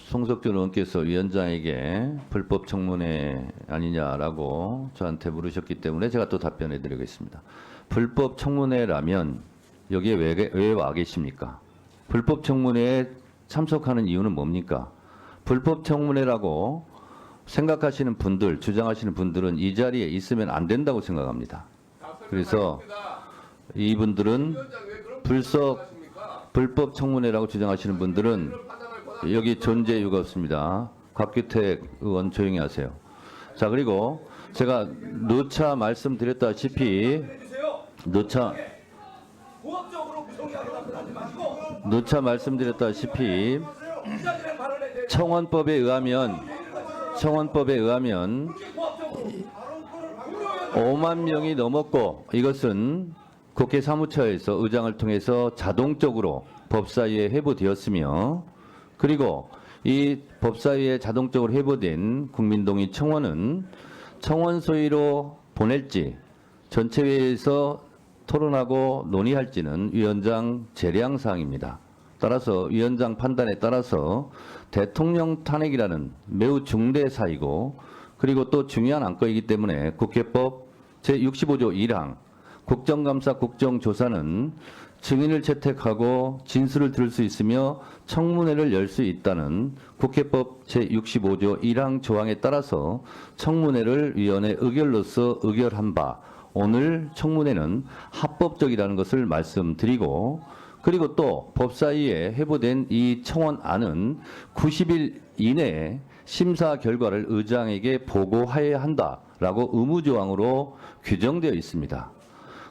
송석준 의원께서 위원장에게 불법 청문회 아니냐라고 저한테 물으셨기 때문에 제가 또 답변해 드리겠습니다. 불법 청문회라면 여기에 왜 와 계십니까? 불법 청문회에 참석하는 이유는 뭡니까? 불법 청문회라고 생각하시는 분들, 주장하시는 분들은 이 자리에 있으면 안 된다고 생각합니다. 그래서 이분들은 불법 청문회라고 주장하시는 분들은 여기 존재 이유가 없습니다. 곽규택 의원 조용히 하세요. 자, 그리고 제가 누차 말씀드렸다시피 청원법에 의하면 5만 명이 넘었고 이것은 국회 사무처에서 의장을 통해서 자동적으로 법사위에 회부되었으며 그리고 이 법사위에 자동적으로 회부된 국민동의 청원은 청원소위로 보낼지 전체회의에서 토론하고 논의할지는 위원장 재량사항입니다. 따라서 위원장 판단에 따라서 대통령 탄핵이라는 매우 중대 사이고 그리고 또 중요한 안건이기 때문에 국회법 제65조 1항 국정감사 국정조사는 증인을 채택하고 진술을 들을 수 있으며 청문회를 열 수 있다는 국회법 제65조 1항 조항에 따라서 청문회를 위원회 의결로서 의결한 바 오늘 청문회는 합법적이라는 것을 말씀드리고 그리고 또 법사위에 회부된 이 청원안은 90일 이내에 심사 결과를 의장에게 보고해야 한다라고 의무조항으로 규정되어 있습니다.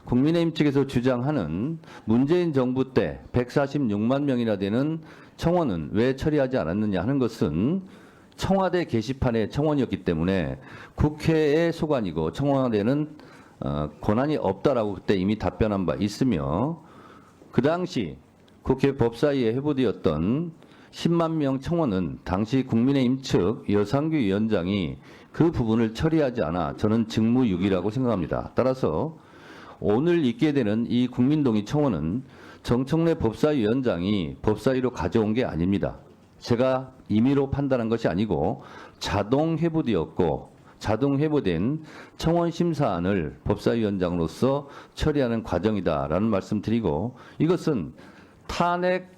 국민의힘 측에서 주장하는 문재인 정부 때 146만 명이나 되는 청원은 왜 처리하지 않았느냐 하는 것은 청와대 게시판의 청원이었기 때문에 국회의 소관이고 청와대는 권한이 없다라고 그때 이미 답변한 바 있으며 그 당시 국회 법사위에 회부되었던 10만 명 청원은 당시 국민의힘 측 여상규 위원장이 그 부분을 처리하지 않아 저는 직무유기라고 생각합니다. 따라서 오늘 있게 되는 이 국민동의 청원은 정청래 법사위원장이 법사위로 가져온 게 아닙니다. 제가 임의로 판단한 것이 아니고 자동 회부되었고 자동 회부된 청원 심사안을 법사위원장으로서 처리하는 과정이다라는 말씀드리고 이것은 탄핵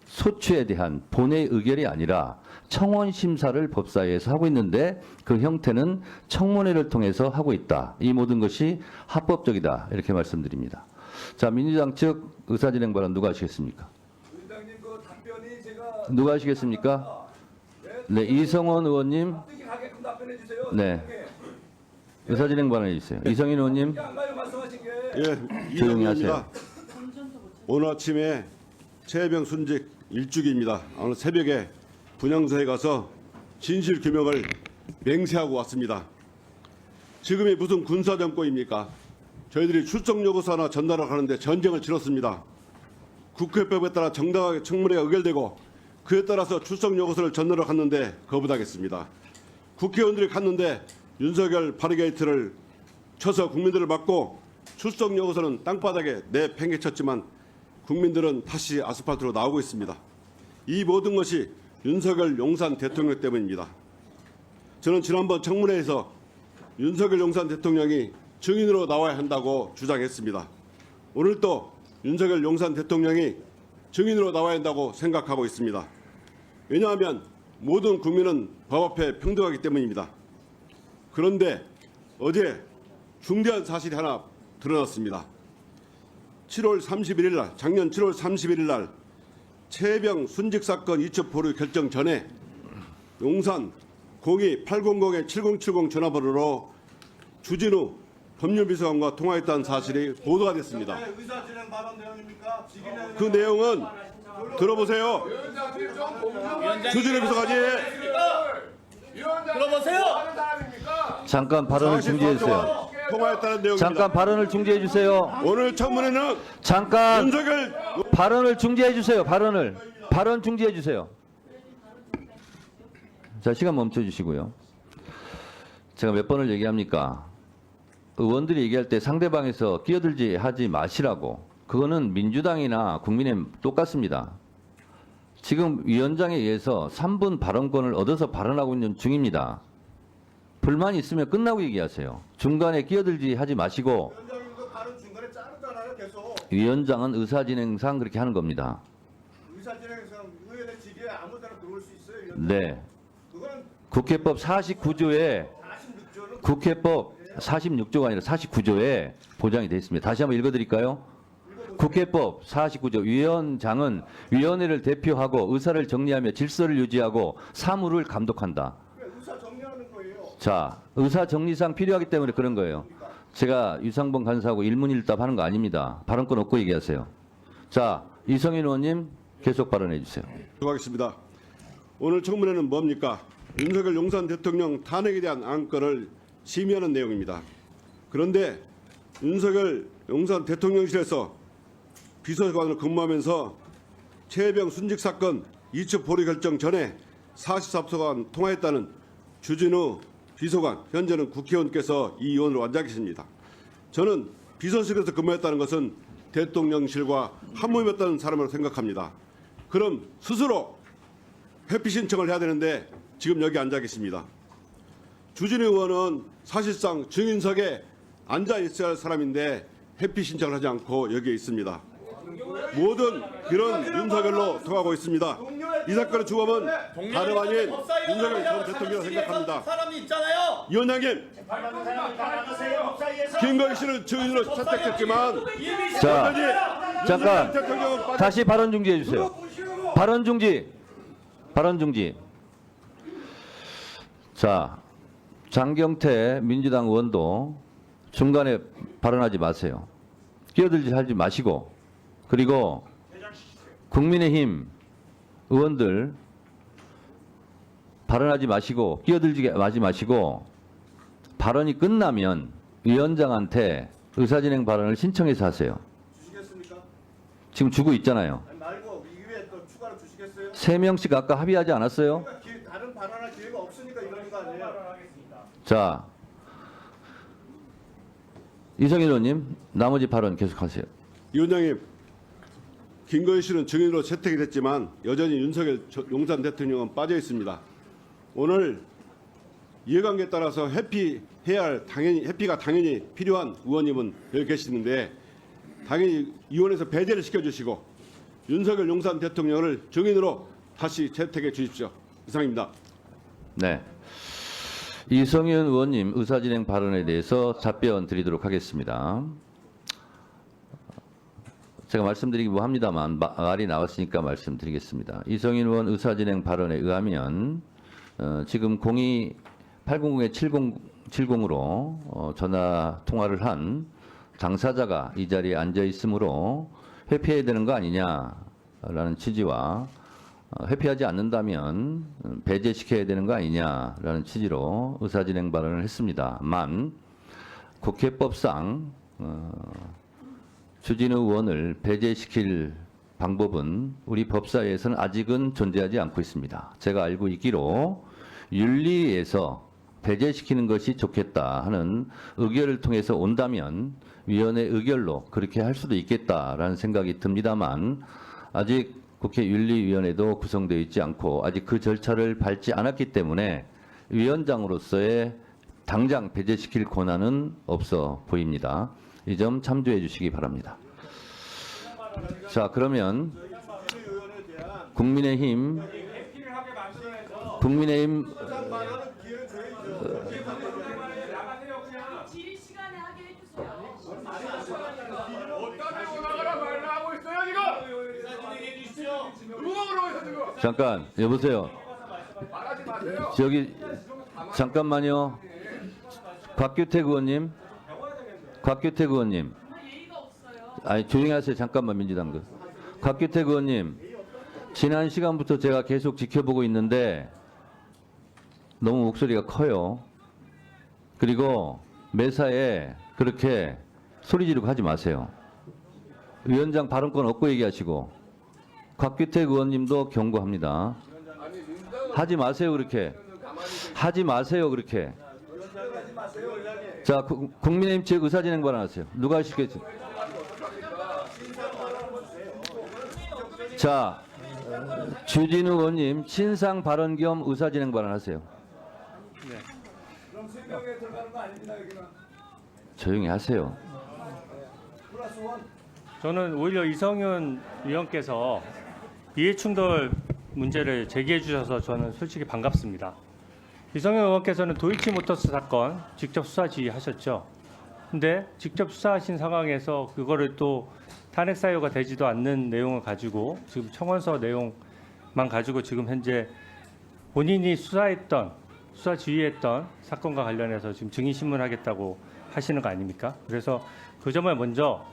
소추에 대한 본회의 의결이 아니라 청원 심사를 법사위에서 하고 있는데 그 형태는 청문회를 통해서 하고 있다. 이 모든 것이 합법적이다. 이렇게 말씀드립니다. 자, 민주당 측 의사진행 발언 누가 하시겠습니까? 의장님 그 답변이 제가 누가 하시겠습니까? 네, 이성원 의원님. 하게끔 답변해 주세요. 네. 의사진행 발언해 주세요. 이성인 의원님. 말씀하신 게 예, 조용히 이정입니다. 오늘 아침에 최혜병 순직 일주기입니다. 오늘 새벽에 분향소에 가서 진실 규명을 맹세하고 왔습니다. 지금이 무슨 군사정권입니까? 저희들이 출석 요구서 하나 전달을 하는데 전쟁을 치렀습니다. 국회법에 따라 정당하게 청문회가 의결되고 그에 따라서 출석 요구서를 전달을 갔는데 거부당했습니다. 국회의원들이 갔는데 윤석열 바리게이트를 쳐서 국민들을 막고 출석 요구서는 땅바닥에 내팽개쳤지만 국민들은 다시 아스팔트로 나오고 있습니다. 이 모든 것이 윤석열 용산 대통령 때문입니다. 저는 지난번 청문회에서 윤석열 용산 대통령이 증인으로 나와야 한다고 주장했습니다. 오늘 또 윤석열 용산 대통령이 증인으로 나와야 한다고 생각하고 있습니다. 왜냐하면 모든 국민은 법 앞에 평등하기 때문입니다. 그런데 어제 중대한 사실이 하나 드러났습니다. 7월 31일 날, 작년 7월 31일 날 최혜병 순직 사건 이첩 보류 결정 전에 용산 02-800-7070 전화번호로 주진우 법률비서관과 통화했다는 사실이 보도가 됐습니다. 그 내용은 들어보세요. 주진우 비서관이 들어보세요. 잠깐 발언을 중지해 주세요. 통화했다는 내용입니다. 잠깐 발언을 중지해 주세요. 오늘 청문회는 잠깐 윤석열 발언을 중지해 주세요. 발언 중지해 주세요. 자, 시간 멈춰 주시고요. 제가 몇 번을 얘기합니까? 의원들이 얘기할 때 상대방에서 끼어들지 하지 마시라고. 그거는 민주당이나 국민의힘 똑같습니다. 지금 위원장에 의해서 3분 발언권을 얻어서 발언하고 있는 중입니다. 불만이 있으면 끝나고 얘기하세요. 중간에 끼어들지 하지 마시고. 위원장님도 발언 중간에 자르잖아요, 계속. 위원장은 의사진행상 그렇게 하는 겁니다. 의사진행상 의원의 직위에 아무 데나 들어올 수 있어요, 위원장. 네. 그거는 국회법 49조에 46조는 국회법 46조가 아니라 49조에 보장이 되어 있습니다. 다시 한번 읽어드릴까요? 국회법 49조 위원장은 위원회를 대표하고 의사를 정리하며 질서를 유지하고 사무를 감독한다. 의사 정리하는 거예요. 자, 의사 정리상 필요하기 때문에 그런 거예요. 제가 유상범 간사하고 일문일답 하는 거 아닙니다. 발언권 없고 얘기하세요. 자, 이성인 의원님 계속 발언해 주세요. 수고하겠습니다. 오늘 청문회는 뭡니까? 윤석열 용산 대통령 탄핵에 대한 안건을 심의하는 내용입니다. 그런데 윤석열 용산 대통령실에서 비서관으로 근무하면서 최혜병 순직 사건 2차 보류 결정 전에 44소간 통화했다는 주진우 비서관, 현재는 국회의원께서 이 의원을 완주하 계십니다. 저는 비서실에서 근무했다는 것은 대통령실과 한몸이었다는 사람으로 생각합니다. 그럼 스스로 회피 신청을 해야 되는데 지금 여기 앉아 계십니다. 주진우 의원은 사실상 증인석에 앉아 있어야 할 사람인데 회피 신청을 하지 않고 여기에 있습니다. 모든 이런 윤석열로 통하고 있습니다. 이 사건의 주범은 다름 아닌 윤석열 전 대통령이라고 생각합니다. 사람이 있잖아요. 위원장님, 김건희 씨를 증인으로 채택했지만 자, 잠깐 대통령은 다시 발언 중지해 주세요. 발언 중지. 발언 중지. 자, 장경태 민주당 의원도 중간에 발언하지 마세요. 끼어들지 하지 마시고, 그리고 국민의힘 의원들 발언하지 마시고 끼어들지 하지 마시고, 발언이 끝나면 위원장한테 의사진행 발언을 신청해서 하세요. 주시겠습니까? 지금 주고 있잖아요. 아니 말고 이후에 또 추가로 주시겠어요? 3명씩 아까 합의하지 않았어요? 그러니까 다른 발언할 기회가 없으니까 이러는 거 아니에요? 자, 이성일 의원님 나머지 발언 계속하세요. 위원장님, 김건희 씨는 증인으로 채택이 됐지만 여전히 윤석열 용산 대통령은 빠져 있습니다. 오늘 이해관계에 따라서 회피해야 할 회피가 당연히 필요한 의원님은 여기 계시는데 당연히 위원회에서 배제를 시켜주시고 윤석열 용산 대통령을 증인으로 다시 채택해 주십시오. 이상입니다. 네. 이성윤 의원님 의사진행 발언에 대해서 답변 드리도록 하겠습니다. 제가 말씀드리기 뭐합니다만 말이 나왔으니까 말씀드리겠습니다. 이성윤 의원 의사진행 발언에 의하면 지금 800-7070으로 전화 통화를 한 당사자가 이 자리에 앉아 있으므로 회피해야 되는 거 아니냐라는 취지와 회피하지 않는다면 배제시켜야 되는 거 아니냐라는 취지로 의사진행 발언을 했습니다만 국회법상 주진우 의원을 배제시킬 방법은 우리 법사위에서는 아직은 존재하지 않고 있습니다. 제가 알고 있기로 윤리위에서 배제시키는 것이 좋겠다 하는 의결을 통해서 온다면 위원회 의결로 그렇게 할 수도 있겠다라는 생각이 듭니다만 아직 국회 윤리위원회도 구성되어 있지 않고 아직 그 절차를 밟지 않았기 때문에 위원장으로서의 당장 배제시킬 권한은 없어 보입니다. 이 점 참조해 주시기 바랍니다. 자, 그러면 국민의힘 질의 시간에 하게 해주세요. 잠깐 여보세요. 저기 잠깐만요. 곽규택 의원님. 예의가 없어요. 아니 조용히 하세요. 잠깐만 민주당 곽규택 의원님. 지난 시간부터 제가 계속 지켜보고 있는데 너무 목소리가 커요. 그리고 매사에 그렇게 소리 지르고 하지 마세요. 위원장 발언권 없고 얘기하시고 곽규택 의원님도 경고합니다. 하지 마세요 그렇게. 하지 마세요 그렇게. 자, 국민의힘 측 의사진행 발언하세요. 누가 하시겠죠? 자, 주진우 의원님 친상 발언 겸 의사 진행 발언하세요. 그럼 3명에 들어가는 거 아닙니다. 여기는. 조용히 하세요. 플러스 원. 저는 오히려 이성윤 의원께서 이해충돌 문제를 제기해 주셔서 저는 솔직히 반갑습니다. 이성윤 의원께서는 도이치모터스 사건 직접 수사 지휘하셨죠. 근데 직접 수사하신 상황에서 그거를 또 탄핵 사유가 되지도 않는 내용을 가지고 지금 청원서 내용만 가지고 지금 현재 본인이 수사 지휘했던 사건과 관련해서 지금 증인 신문하겠다고 하시는 거 아닙니까? 그래서 그 점을 먼저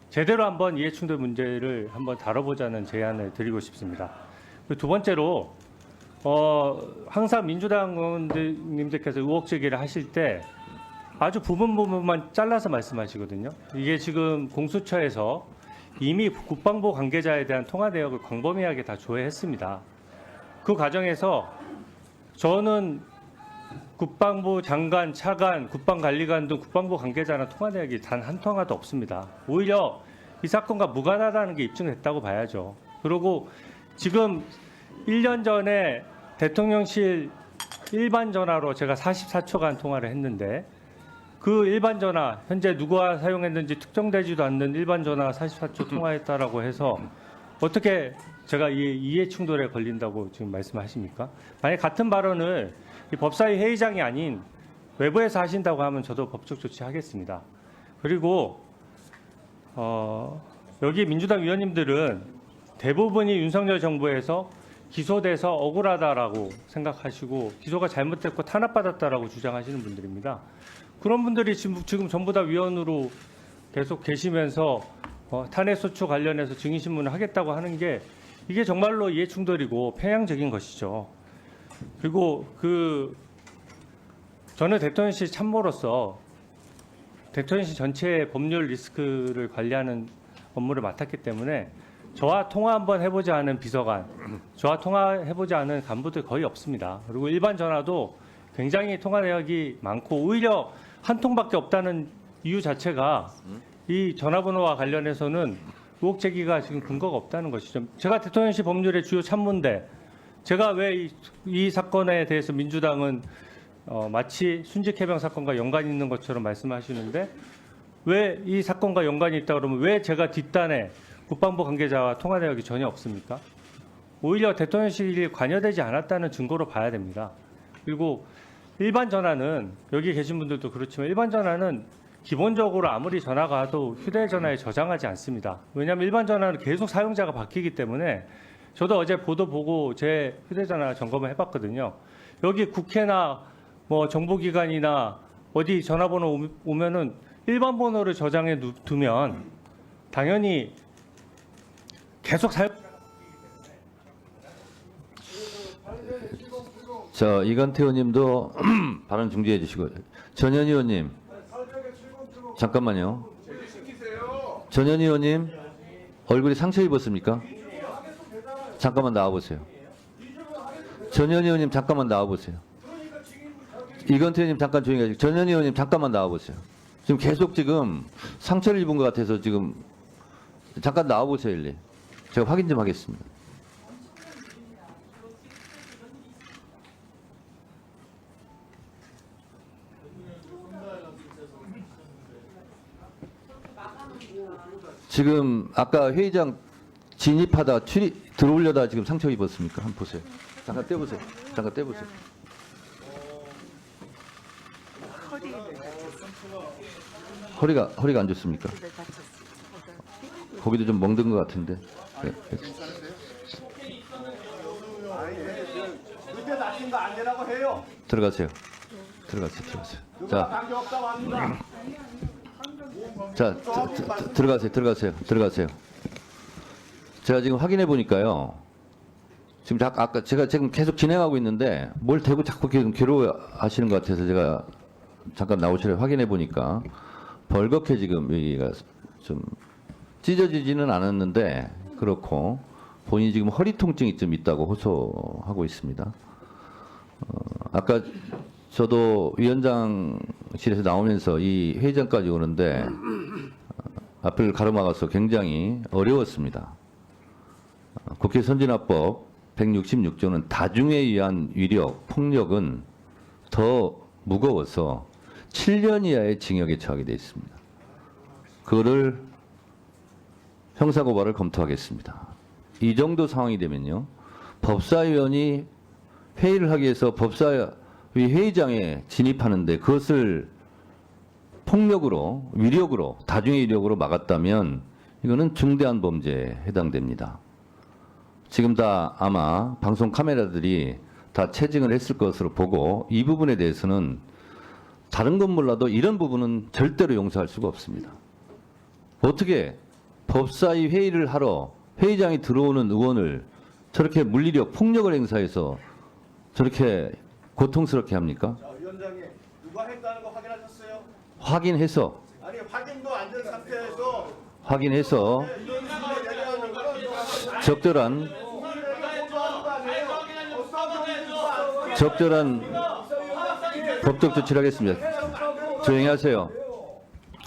제대로 한번 이해충돌 문제를 한번 다뤄보자는 제안을 드리고 싶습니다. 그리고 두 번째로 항상 민주당 의원님들께서 의혹 제기를 하실 때 아주 부분만 잘라서 말씀하시거든요. 이게 지금 공수처에서 이미 국방부 관계자에 대한 통화 내역을 광범위하게 다 조회했습니다. 그 과정에서 저는 국방부 장관, 차관, 국방관리관 등 국방부 관계자랑 통화 내역이 단 한 통화도 없습니다. 오히려 이 사건과 무관하다는 게 입증됐다고 봐야죠. 그리고 지금 1년 전에 대통령실 일반 전화로 제가 44초간 통화를 했는데 그 일반 전화 현재 누가 사용했는지 특정되지도 않는 일반 전화 44초 통화했다라고 해서 어떻게 제가 이해 충돌에 걸린다고 지금 말씀하십니까? 만약 같은 발언을 이 법사위 회의장이 아닌 외부에서 하신다고 하면 저도 법적 조치하겠습니다. 그리고 여기 민주당 위원님들은 대부분이 윤석열 정부에서 기소돼서 억울하다라고 생각하시고 기소가 잘못됐고 탄압받았다라고 주장하시는 분들입니다. 그런 분들이 지금 전부 다 위원으로 계속 계시면서 탄핵소추 관련해서 증인신문을 하겠다고 하는 게 이게 정말로 이해충돌이고 편향적인 것이죠. 그리고 저는 대통령실 참모로서 대통령실 전체의 법률 리스크를 관리하는 업무를 맡았기 때문에 저와 통화 한번 해보지 않은 비서관, 저와 통화해보지 않은 간부들 거의 없습니다. 그리고 일반 전화도 굉장히 통화 내역이 많고 오히려 한 통밖에 없다는 이유 자체가 이 전화번호와 관련해서는 의혹 제기가 지금 근거가 없다는 것이죠. 제가 대통령실 법률의 주요 참모인데 제가 왜 이 사건에 대해서 민주당은 마치 순직해병 사건과 연관이 있는 것처럼 말씀하시는데 왜 이 사건과 연관이 있다 그러면 왜 제가 뒷단에 국방부 관계자와 통화 내역이 전혀 없습니까? 오히려 대통령실이 관여되지 않았다는 증거로 봐야 됩니다. 그리고 일반 전화는 여기 계신 분들도 그렇지만 일반 전화는 기본적으로 아무리 전화가 와도 휴대전화에 저장하지 않습니다. 왜냐하면 일반 전화는 계속 사용자가 바뀌기 때문에 저도 어제 보도 보고 제 휴대전화 점검을 해봤거든요. 여기 국회나 뭐 정보기관이나 어디 전화번호 오면은 일반 번호를 저장해 두면 당연히 계속 자, 이건태 의원님도 발언 중지해 주시고 전현희 의원님 잠깐만요. 전현희 의원님 얼굴에 상처 입었습니까? 잠깐만 나와보세요. 전현희 의원님 잠깐만 나와보세요. 이건태 의원님 잠깐 조용히 하시고 전현희 의원님 잠깐만 나와보세요. 지금 계속 지금 상처를 입은 것 같아서 지금 잠깐 나와보세요. 일리. 제가 확인 좀 하겠습니다. 지금 아까 회의장 진입하다 들어오려다 지금 상처 입었습니까? 한번 보세요. 잠깐 떼보세요. 잠깐 떼보세요. 허리가 안 좋습니까? 거기도 좀 멍든 것 같은데. 네. 그때 다친 거 안 되라고 해요. 들어가세요. 누가 관계 없다고 합니다. 자, 들어가세요. 제가 지금 확인해 보니까요. 지금 아까 제가 지금 계속 진행하고 있는데 뭘 대고 자꾸 계속 괴로워하시는 것 같아서 제가 잠깐 나오시려 확인해 보니까 벌겋게 지금 여기가 좀 찢어지지는 않았는데 그렇고 본인이 지금 허리 통증이 좀 있다고 호소하고 있습니다. 아까 저도 위원장실에서 나오면서 이 회의장까지 오는데 앞을 가로막아서 굉장히 어려웠습니다. 국회 선진화법 166조는 다중에 의한 위력, 폭력은 더 무거워서 7년 이하의 징역에 처하게 되어 있습니다. 그거를 형사고발을 검토하겠습니다. 이 정도 상황이 되면요. 법사위원이 회의를 하기 위해서 법사위 회의장에 진입하는데 그것을 폭력으로, 위력으로, 다중의 위력으로 막았다면 이거는 중대한 범죄에 해당됩니다. 지금 다 아마 방송 카메라들이 다 체증을 했을 것으로 보고 이 부분에 대해서는 다른 건 몰라도 이런 부분은 절대로 용서할 수가 없습니다. 어떻게 법사위 회의를 하러 회의장에 들어오는 의원을 저렇게 물리력, 폭력을 행사해서 저렇게 고통스럽게 합니까? 자, 위원장님 누가 했다는 거 확인하셨어요? 확인해서 아니 확인도 안 된 상태에서 확인해서 이런 식으로 얘기하는 거는 적절한 적절한 법적 조치를 하겠습니다. 조용히 하세요.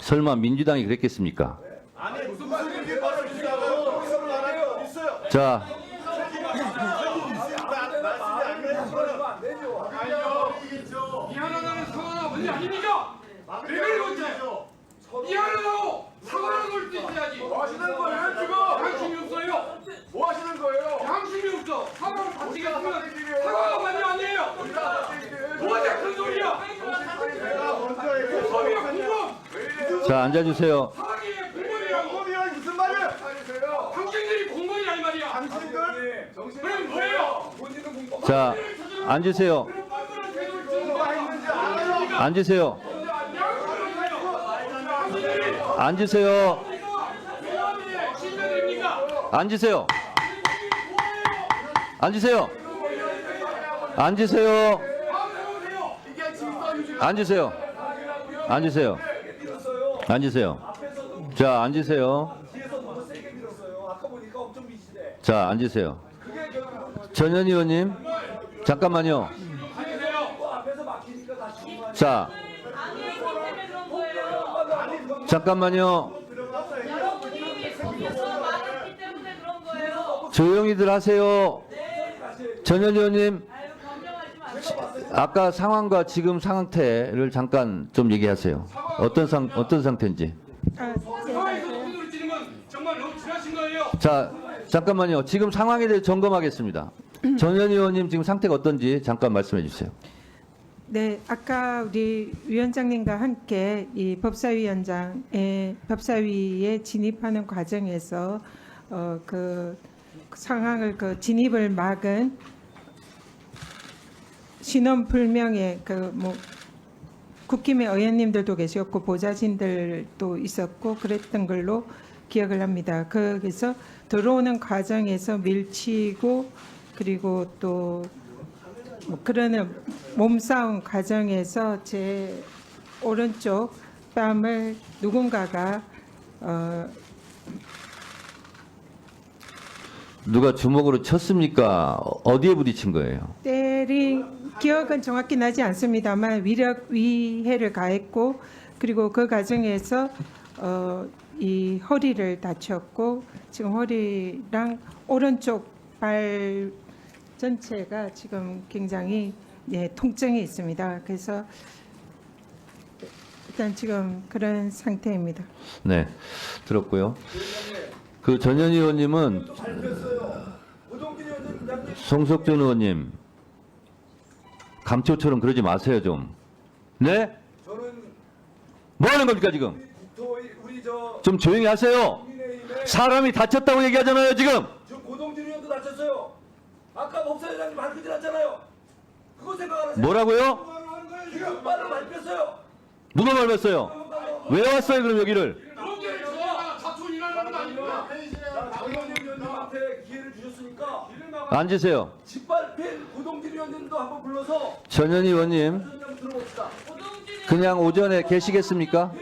설마 민주당이 그랬겠습니까? 아니 무슨 얘기 말해주시냐고 있어요. 자, 미안하다는 사과가 문제 아닙니까? 왜 그런 건지 미안하다고 사과를 놓을 수 있어야지. 뭐 하시는 거예요 지금? 양심이 없어요. 뭐 하시는 거예요? 양심이 없어. 사과를 받치겠으면 사과가 많이 아니에요. 뭐냐 큰 소리야. 공범이야 공범. 자 앉아주세요. 사과기에 공범이라고. 공범이란 무슨 말이에요? 당신들이 공범이 아니 말이야. 당신들 그럼 뭐예요? 자 앉으세요. 그럼 뻔뻔한 태도를 쓰는 거 아닙니까? 앉으세요. 앉으세요. 앉으세요. 앉으세요. 앉으세요. 앉으세요. 앉으세요. 앉으세요. 자, 앉으세요. 자, 앉으세요. 전현 의원님, 잠깐만요. 자, 잠깐만요. 여러분이 거기서 말했기 때문에 그런 거예요. 조용히들 하세요. 전현 의원님, 아유, 변명하지 마세요. 아까 상황과 지금 상태를 잠깐 좀 얘기하세요. 어떤 상태인지. 사회에서 소리를 지르는 건 정말 너무 지나친 거예요. 자, 잠깐만요. 지금 상황에 대해 점검하겠습니다. 전현 의원님 지금 상태가 어떤지 잠깐 말씀해 주세요. 네, 아까 우리 위원장님과 함께 이 법사위에 진입하는 과정에서 그 상황을 그 진입을 막은 신원 불명의 국힘의 의원님들도 계셨고 보좌진들도 있었고 그랬던 걸로 기억을 합니다. 거기서 들어오는 과정에서 밀치고 그리고 또 그러는 몸싸움 과정에서 제 오른쪽 뺨을 누군가가 누가 주먹으로 쳤습니까? 어디에 부딪힌 거예요? 때린 기억은 정확히 나지 않습니다만 위해를 가했고 그리고 그 과정에서 이 허리를 다쳤고 지금 허리랑 오른쪽 발 전체가 지금 굉장히 통증이 있습니다. 그래서 일단 지금 그런 상태입니다. 네, 들었고요. 그 전현 의원님은 송석준 의원님 감초처럼 그러지 마세요 좀. 네? 저는 뭐 하는 겁니까 지금? 우리 저 좀 조용히 하세요. 국민의힘에 사람이 다쳤다고 얘기하잖아요 지금. 지금 고동진 의원도 다쳤어요. 아까 법사위원장님 발표질 않잖아요. 그거 생각 안 하세요? 뭐라고요? 지금 말을 밟혔어요. 누가 밟았어요? 왜 왔어요 그럼 여기를? 그런데 저가 다툼 일하는 거 아닙니까? 장현진 의원님한테 기회를 주셨으니까 앉으세요. 짓밟힌 고동진 의원님도 한번 불러서 전현 의원님 의원님 들어봅시다. 그냥 오전에 계시겠습니까?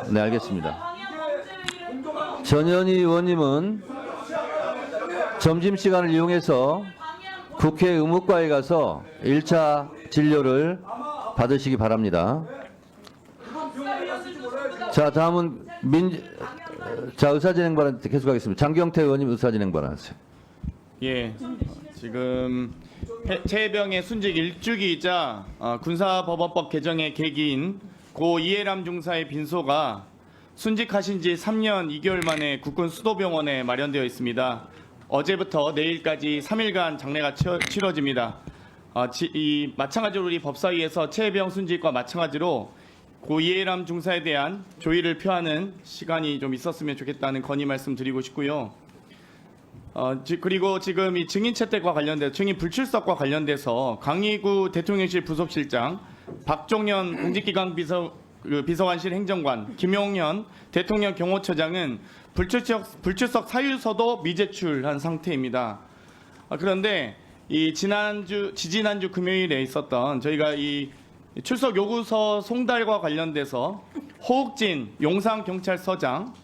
네 알겠습니다. 방향 범죄 전현희 의원님은 점심시간을 이용해서 국회 의무과에 가서 1차 진료를 받으시기 바랍니다. 자 다음은 의사진행 발언 계속하겠습니다. 장경태 의원님 의사진행 발언하세요. 예, 지금 최혜병의 순직 1주기이자 군사법원법 개정의 계기인 고 이해람 중사의 빈소가 순직하신 지 3년 2개월 만에 국군 수도병원에 마련되어 있습니다. 어제부터 내일까지 3일간 장례가 치러집니다. 마찬가지로 우리 법사위에서 최혜병 순직과 마찬가지로 고 이해람 중사에 대한 조의를 표하는 시간이 좀 있었으면 좋겠다는 건의 말씀드리고 싶고요. 그리고 지금 이 증인 채택과 관련돼서 증인 불출석과 관련돼서 강의구 대통령실 부속실장, 박종현 공직기강 비서관실 행정관, 김용현 대통령 경호처장은 불출석 사유서도 미제출한 상태입니다. 그런데 이 지지난주 금요일에 있었던 저희가 이 출석 요구서 송달과 관련돼서 호욱진 용산경찰서장,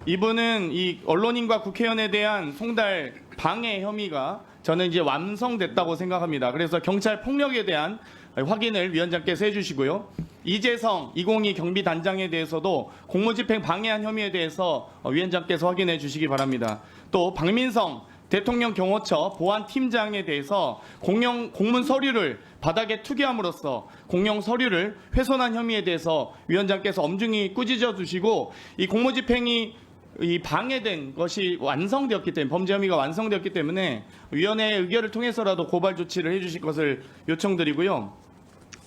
이분은 이 언론인과 국회의원에 대한 송달 방해 혐의가 저는 이제 완성됐다고 생각합니다. 그래서 경찰 폭력에 대한 확인을 위원장께서 해주시고요. 이재성 202 경비단장에 대해서도 공무집행 방해한 혐의에 대해서 위원장께서 확인해 주시기 바랍니다. 또 박민성 대통령 경호처 보안팀장에 대해서 공문 서류를 바닥에 투기함으로써 공용 서류를 훼손한 혐의에 대해서 위원장께서 엄중히 꾸짖어 주시고, 이 공무집행이 방해된 것이 완성되었기 때문에, 범죄 혐의가 완성되었기 때문에 위원회의 의결을 통해서라도 고발 조치를 해주실 것을 요청드리고요.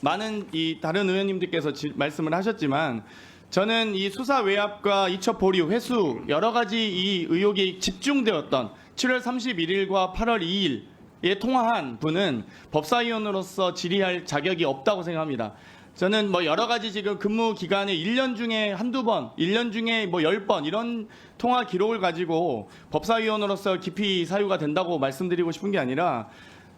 많은 이 다른 의원님들께서 말씀을 하셨지만 저는 이 수사 외압과 이첩 보류, 회수 여러 가지 이 의혹이 집중되었던 7월 31일과 8월 2일에 통화한 분은 법사위원으로서 질의할 자격이 없다고 생각합니다. 저는 뭐 여러 가지 지금 근무 기간에 1년 중에 한두 번, 1년 중에 뭐 10번 이런 통화 기록을 가지고 법사위원으로서 깊이 사유가 된다고 말씀드리고 싶은 게 아니라,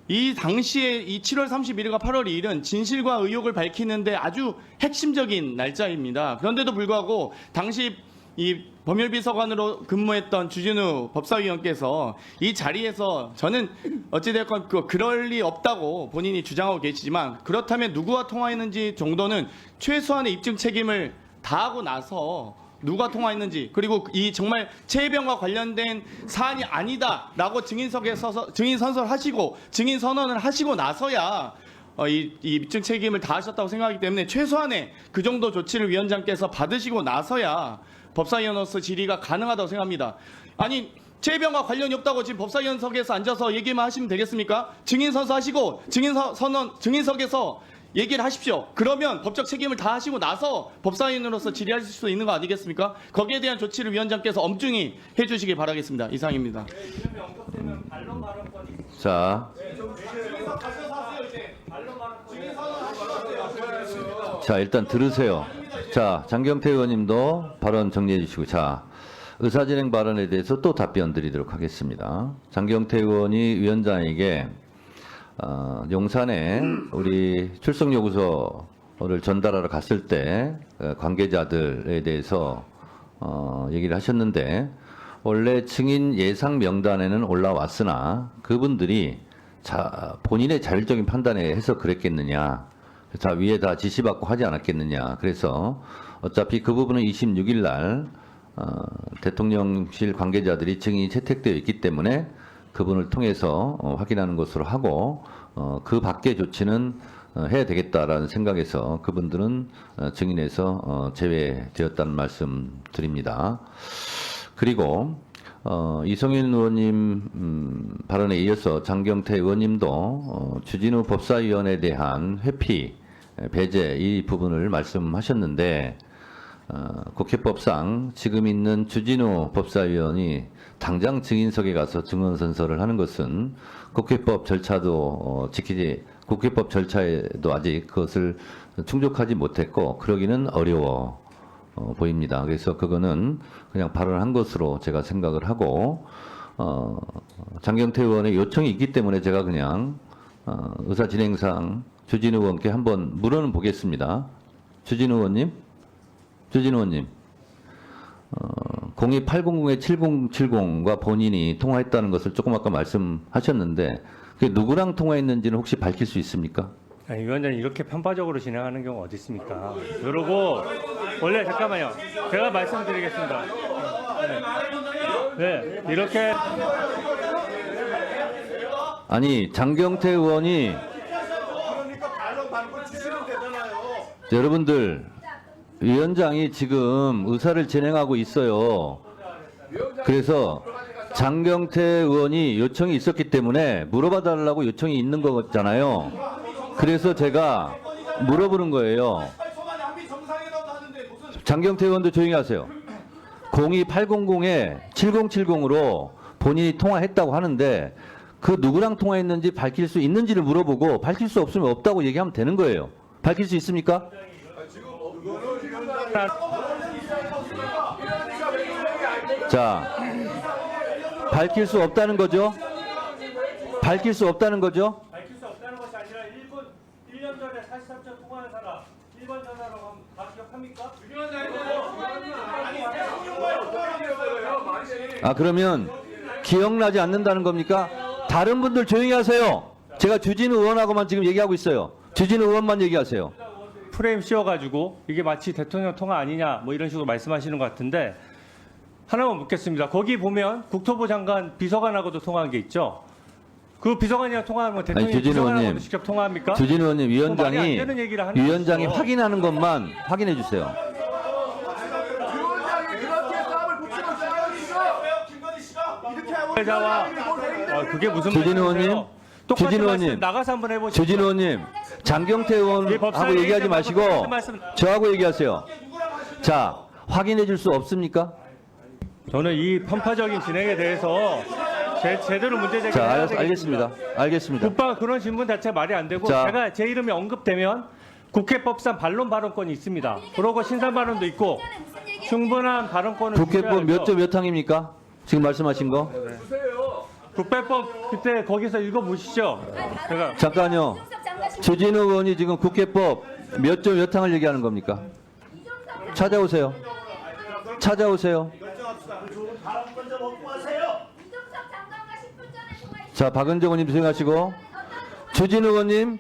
이 당시에 이 7월 31일과 8월 2일은 진실과 의혹을 밝히는데 아주 핵심적인 날짜입니다. 그런데도 불구하고 당시 이 법률비서관으로 근무했던 주진우 법사위원께서 이 자리에서, 저는 어찌됐건 그럴 리 없다고 본인이 주장하고 계시지만, 그렇다면 누구와 통화했는지 정도는 최소한의 입증 책임을 다하고 나서 누가 통화했는지, 그리고 이 정말 최혜병과 관련된 사안이 아니다라고 증인 선서하시고 증인 선언을 하시고 나서야 이 입증 책임을 다하셨다고 생각하기 때문에 최소한의 그 정도 조치를 위원장께서 받으시고 나서야 법사위원으로서 질의가 가능하다고 생각합니다. 아니, 최혜병과 관련이 없다고 지금 법사위원석에서 앉아서 얘기만 하시면 되겠습니까? 증인 선서하시고 증인석에서 얘기를 하십시오. 그러면 법적 책임을 다 하시고 나서 법사위원으로서 질의하실 수 있는 거 아니겠습니까? 거기에 대한 조치를 위원장께서 엄중히 해주시기 바라겠습니다. 이상입니다. 자, 일단 들으세요. 자, 장경태 의원님도 발언 정리해 주시고, 자, 의사진행 발언에 대해서 또 답변 드리도록 하겠습니다. 장경태 의원이 위원장에게 용산에 우리 출석 요구서를 전달하러 갔을 때 관계자들에 대해서 얘기를 하셨는데, 원래 증인 예상 명단에는 올라왔으나 그분들이 본인의 자율적인 판단에 해서 그랬겠느냐, 자 위에 다 지시받고 하지 않았겠느냐. 그래서 어차피 그 부분은 26일 날 대통령실 관계자들이 증인이 채택되어 있기 때문에 그분을 통해서 확인하는 것으로 하고, 그 밖의 조치는 해야 되겠다라는 생각에서 그분들은 증인에서 제외되었다는 말씀 드립니다. 그리고 이성윤 의원님 발언에 이어서 장경태 의원님도 주진우 법사위원에 대한 회피, 배제 이 부분을 말씀하셨는데, 국회법상 지금 있는 주진우 법사위원이 당장 증인석에 가서 증언 선서를 하는 것은 국회법 절차도 국회법 절차에도 아직 그것을 충족하지 못했고 그러기는 어려워 보입니다. 그래서 그거는 그냥 발언한 것으로 제가 생각을 하고, 장경태 의원의 요청이 있기 때문에 제가 그냥 의사 진행상 주진우 의원께 한번 물어는 보겠습니다. 주진우 의원님, 02800-7070과 본인이 통화했다는 것을 조금 아까 말씀하셨는데, 그게 누구랑 통화했는지는 혹시 밝힐 수 있습니까? 아니, 위원장님 이렇게 편파적으로 진행하는 경우 어디 있습니까? 그러고 원래 잠깐만요. 제가 말씀드리겠습니다. 네, 이렇게 아니 장경태 의원이 그러니까 반론 받고 주시면 되잖아요. 여러분들 위원장이 지금 의사를 진행하고 있어요. 그래서 장경태 의원이 요청이 있었기 때문에 물어봐달라고 요청이 있는 거잖아요. 그래서 제가 물어보는 거예요. 소만 양비 정상이라고 하는데 무슨 장경태 의원도 조용히 하세요. 02800에 7070으로 본인이 통화했다고 하는데 그 누구랑 통화했는지 밝힐 수 있는지를 물어보고 밝힐 수 없으면 없다고 얘기하면 되는 거예요. 밝힐 수 있습니까? 자, 밝힐 수 없다는 거죠? 밝힐 수 없다는 거죠? 밝힐 수 없다는 것이 아니라 1년 전에 43초 통화한 사람 1번 전화로 하면 다 기억합니까? 아, 그러면 기억나지 않는다는 겁니까? 다른 분들 조용히 하세요. 제가 주진우 의원하고만 지금 얘기하고 있어요. 주진우 의원만 얘기하세요. 프레임 씌워가지고 이게 마치 대통령 통화 아니냐 뭐 이런 식으로 말씀하시는 것 같은데 하나만 묻겠습니다. 거기 보면 국토부 장관 비서관하고도 통화한 게 있죠. 그 비서관이랑 통화하면 대통령이 주진우 비서관하고도 의원님, 직접 통화합니까? 주진우 의원님 말이 안 되는 얘기를 하는 위원장이 거죠. 확인하는 것만 확인해 주세요. 위원장이 그렇게 싸움을 붙이고 있어요. 김건희 씨가 이렇게 하고 회자와 그게 무슨 주진우 말씀이세요? 의원님, 똑같은 주진우 말씀 의원님, 나가서 한번 해보시죠. 주진우 의원님, 장경태 이 의원하고 법사위 얘기하지 얘기하지 마시고 말고 말씀- 저하고 얘기하세요. 자, 확인해 줄 수 없습니까? 저는 이 편파적인 진행에 대해서 제대로 문제 제기를 자, 해야 되겠습니다. 알겠습니다. 알겠습니다. 국방 그런 질문 자체 말이 안 되고 자. 제가 제 이름이 언급되면 국회법상 반론 발언권이 있습니다. 그러고 신상 발언도 있고 충분한 발언권을 국회법 몇 주셔야죠. 조 몇 항입니까? 지금 말씀하신 거? 국회법 그때 거기서 읽어보시죠. 제가 잠깐요. 주진우 의원이 지금 국회법 몇 조 몇 항을 얘기하는 겁니까? 찾아오세요. 찾아오세요. 자, 박은정 의원님 수행하시고 주진우 의원님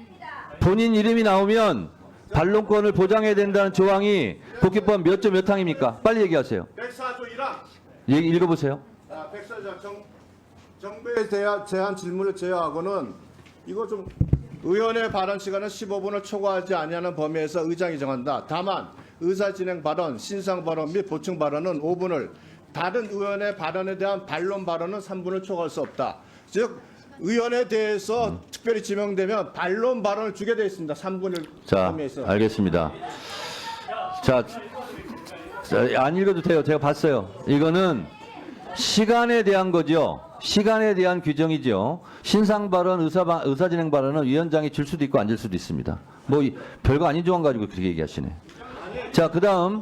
본인 이름이 나오면 반론권을 보장해야 된다는 조항이 국회법 몇 조 몇 항입니까? 빨리 얘기하세요. 104조 1항 읽어보세요. 104조 정부에 제한 질문을 제어하고는 이거 좀 의원의 발언 시간은 15분을 초과하지 아니하는 범위에서 의장이 정한다. 다만 의사 진행 발언, 신상 발언 및 보충 발언은 5분을 다른 의원의 발언에 대한 반론 발언은 3분을 초과할 수 없다. 즉 의원에 대해서 특별히 지명되면 반론 발언을 주게 되어 있습니다. 3분을 자, 범위에서. 알겠습니다. 자, 안 읽어도 돼요. 제가 봤어요. 이거는 시간에 대한 거죠. 시간에 대한 규정이죠. 신상 발언, 의사 진행 발언은 위원장이 줄 수도 있고 안 줄 수도 있습니다. 뭐 별거 아닌 조항 가지고 그렇게 얘기하시네. 자, 그다음